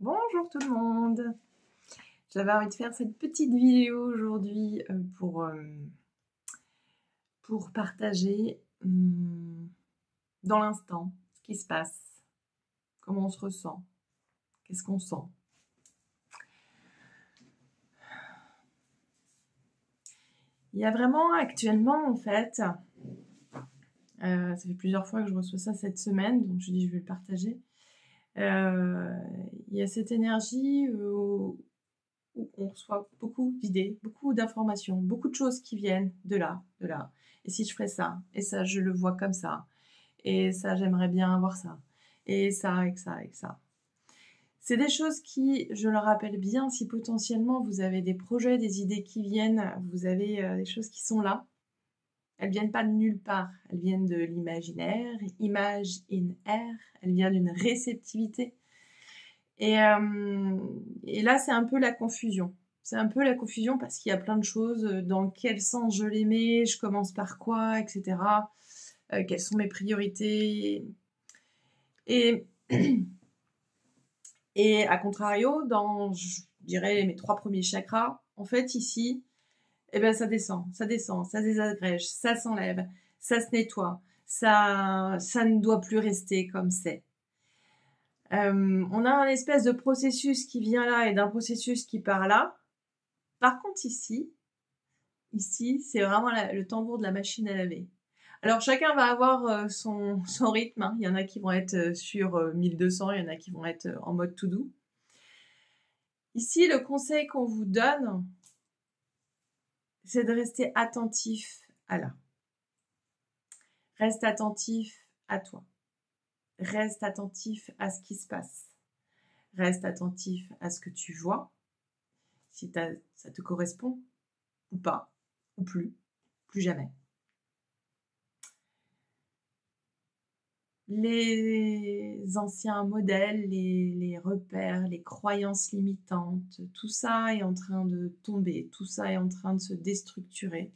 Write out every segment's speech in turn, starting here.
Bonjour tout le monde. J'avais envie de faire cette petite vidéo aujourd'hui pour partager dans l'instant ce qui se passe, comment on se ressent, qu'est-ce qu'on sent. Il y a vraiment actuellement en fait, ça fait plusieurs fois que je reçois ça cette semaine, donc je dis je vais le partager. Il y a cette énergie où on reçoit beaucoup d'idées, beaucoup d'informations, beaucoup de choses qui viennent de là. Et si je ferais ça, et ça, je le vois comme ça, et ça, j'aimerais bien avoir ça, et ça, et ça, et ça. C'est des choses qui, je le rappelle bien, si potentiellement vous avez des projets, des idées qui viennent, vous avez des choses qui sont là, elles viennent pas de nulle part, elles viennent de l'imaginaire, image in air, elles viennent d'une réceptivité. Et là, c'est un peu la confusion. C'est un peu la confusion parce qu'il y a plein de choses. Dans quel sens je les mets, je commence par quoi, etc. Quelles sont mes priorités. Et, et à contrario, dans, je dirais, mes 3 premiers chakras, en fait, ici, eh ben, ça descend, ça désagrège, ça s'enlève, ça se nettoie, ça ne doit plus rester comme c'est. On a un espèce de processus qui vient là et d'un processus qui part là. Par contre, ici, c'est vraiment le tambour de la machine à laver. Alors, chacun va avoir son rythme. Hein. Il y en a qui vont être sur 1200, il y en a qui vont être en mode tout doux. Ici, le conseil qu'on vous donne, c'est de rester attentif à là. Reste attentif à toi. Reste attentif à ce qui se passe. Reste attentif à ce que tu vois. Si ça te correspond ou pas, ou plus jamais. Les anciens modèles, les repères, les croyances limitantes, tout ça est en train de tomber, tout ça est en train de se déstructurer.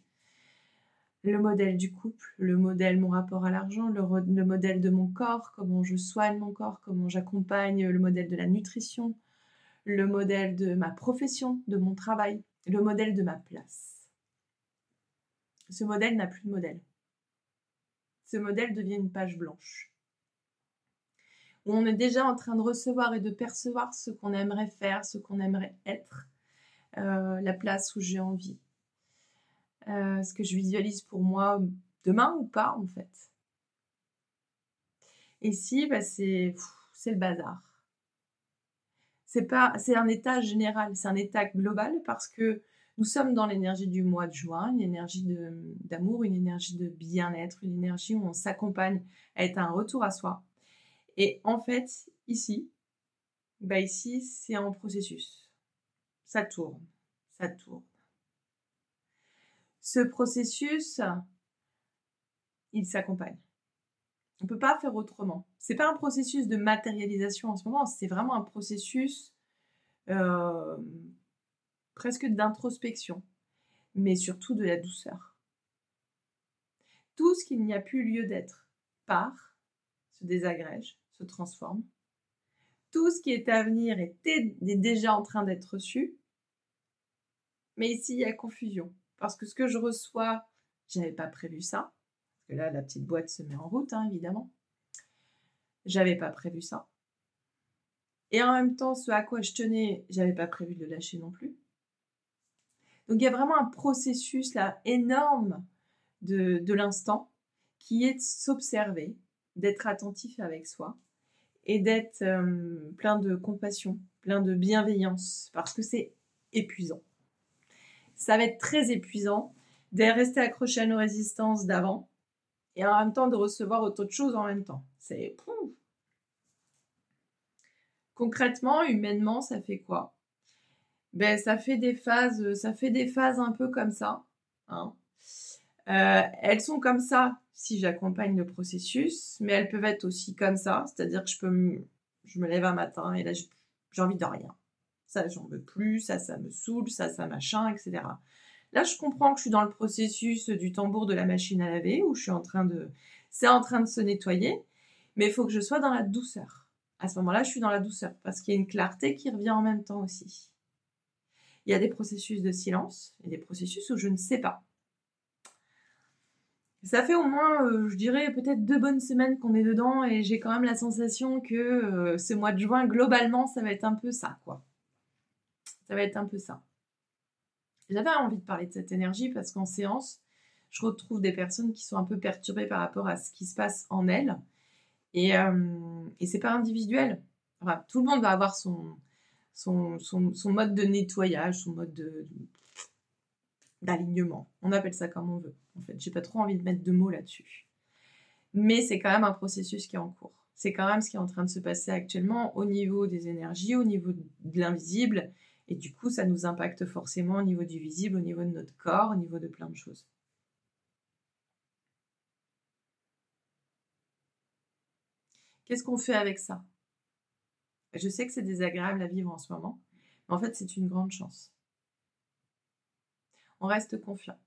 Le modèle du couple, le modèle mon rapport à l'argent, le modèle de mon corps, comment je soigne mon corps, comment j'accompagne, le modèle de la nutrition, le modèle de ma profession, de mon travail, le modèle de ma place. Ce modèle n'a plus de modèle. Ce modèle devient une page blanche. Où on est déjà en train de recevoir et de percevoir ce qu'on aimerait faire, ce qu'on aimerait être, la place où j'ai envie. Ce que je visualise pour moi demain ou pas, en fait. Et si, bah, c'est le bazar. C'est un état général, c'est un état global parce que nous sommes dans l'énergie du mois de juin, une énergie d'amour, une énergie de bien-être, une énergie où on s'accompagne à être un retour à soi. Et en fait, ici, c'est en processus. Ça tourne. Ce processus, il s'accompagne. On ne peut pas faire autrement. C'est pas un processus de matérialisation en ce moment, c'est vraiment un processus presque d'introspection, mais surtout de la douceur. Tout ce qu'il n'y a plus lieu d'être part, se désagrège, se transforme. Tout ce qui est à venir est déjà en train d'être reçu, mais ici il y a confusion. Parce que ce que je reçois, j'avais pas prévu ça. Parce que là, la petite boîte se met en route, hein, évidemment. J'avais pas prévu ça. Et en même temps, ce à quoi je tenais, j'avais pas prévu de le lâcher non plus. Donc il y a vraiment un processus là énorme de l'instant qui est de s'observer, d'être attentif avec soi et d'être plein de compassion, plein de bienveillance, parce que c'est épuisant. Ça va être très épuisant de rester accroché à nos résistances d'avant et en même temps de recevoir autant de choses en même temps. C'est concrètement, humainement, ça fait quoi? Ça fait des phases un peu comme ça. Hein. Elles sont comme ça si j'accompagne le processus, mais elles peuvent être aussi comme ça, c'est-à-dire que je me lève un matin et là j'ai envie de rien. Ça, j'en veux plus, ça me saoule, ça machin, etc. Là, je comprends que je suis dans le processus du tambour de la machine à laver, où c'est en train de se nettoyer, mais il faut que je sois dans la douceur. À ce moment-là, je suis dans la douceur parce qu'il y a une clarté qui revient en même temps aussi. Il y a des processus de silence et des processus où je ne sais pas. Ça fait au moins, je dirais, peut-être 2 bonnes semaines qu'on est dedans et j'ai quand même la sensation que ce mois de juin, globalement, ça va être un peu ça, quoi. Ça va être un peu ça. J'avais envie de parler de cette énergie parce qu'en séance, je retrouve des personnes qui sont un peu perturbées par rapport à ce qui se passe en elles. Et c'est pas individuel. Enfin, tout le monde va avoir son mode de nettoyage, son mode d'alignement. On appelle ça comme on veut. En fait, j'ai pas trop envie de mettre de mots là-dessus. Mais c'est quand même un processus qui est en cours. C'est quand même ce qui est en train de se passer actuellement au niveau des énergies, au niveau de l'invisible. Et du coup, ça nous impacte forcément au niveau du visible, au niveau de notre corps, au niveau de plein de choses. Qu'est-ce qu'on fait avec ça? Je sais que c'est désagréable à vivre en ce moment, mais en fait, c'est une grande chance. On reste confiant.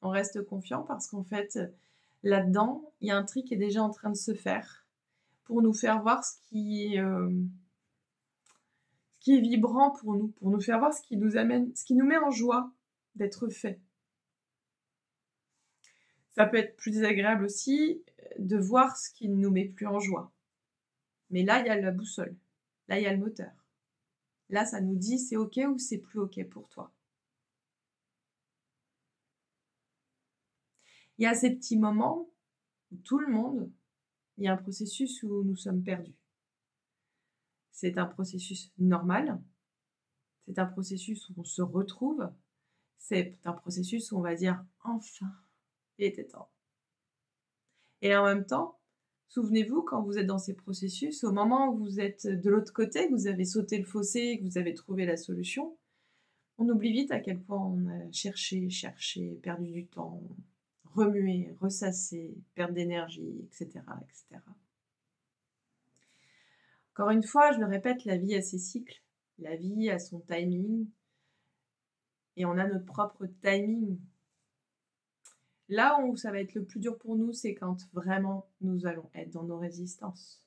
On reste confiant parce qu'en fait, là-dedans, il y a un truc qui est déjà en train de se faire pour nous faire voir ce qui est vibrant pour nous faire voir ce qui nous amène, ce qui nous met en joie d'être fait. Ça peut être plus désagréable aussi de voir ce qui ne nous met plus en joie. Mais là, il y a la boussole. Là, il y a le moteur. Là, ça nous dit c'est OK ou c'est plus OK pour toi. Il y a ces petits moments où tout le monde, il y a un processus où nous sommes perdus. C'est un processus normal. C'est un processus où on se retrouve. C'est un processus où on va dire enfin, il était temps. Et en même temps, souvenez-vous, quand vous êtes dans ces processus, au moment où vous êtes de l'autre côté, que vous avez sauté le fossé, que vous avez trouvé la solution, on oublie vite à quel point on a cherché, perdu du temps, remué, ressassé, perte d'énergie, etc., etc. Encore une fois, je le répète, la vie a ses cycles, la vie a son timing, et on a notre propre timing. Là où ça va être le plus dur pour nous, c'est quand vraiment nous allons être dans nos résistances.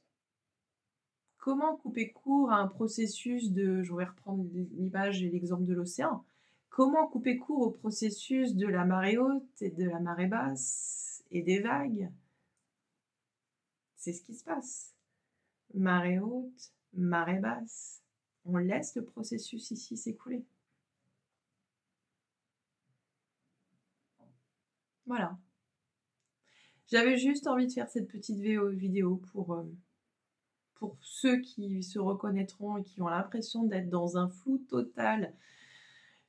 Comment couper court à un processus de, je vais reprendre l'image et l'exemple de l'océan, comment couper court au processus de la marée haute et de la marée basse et des vagues? C'est ce qui se passe. Marée haute, marée basse. On laisse le processus ici s'écouler. Voilà. J'avais juste envie de faire cette petite vidéo pour ceux qui se reconnaîtront et qui ont l'impression d'être dans un flou total,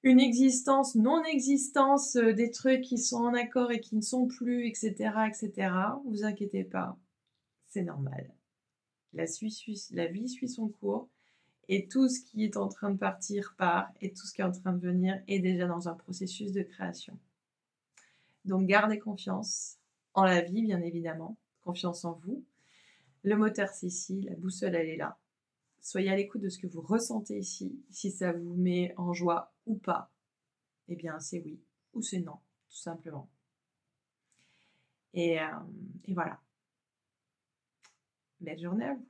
une existence, non-existence, des trucs qui sont en accord et qui ne sont plus, etc., etc. Vous inquiétez pas, c'est normal. La vie suit son cours et tout ce qui est en train de partir part et tout ce qui est en train de venir est déjà dans un processus de création. Donc gardez confiance en la vie, bien évidemment, confiance en vous. Le moteur, c'est ici, la boussole, elle est là. Soyez à l'écoute de ce que vous ressentez ici. Si ça vous met en joie ou pas, eh bien, c'est oui ou c'est non, tout simplement. Et voilà. Belle journée à vous.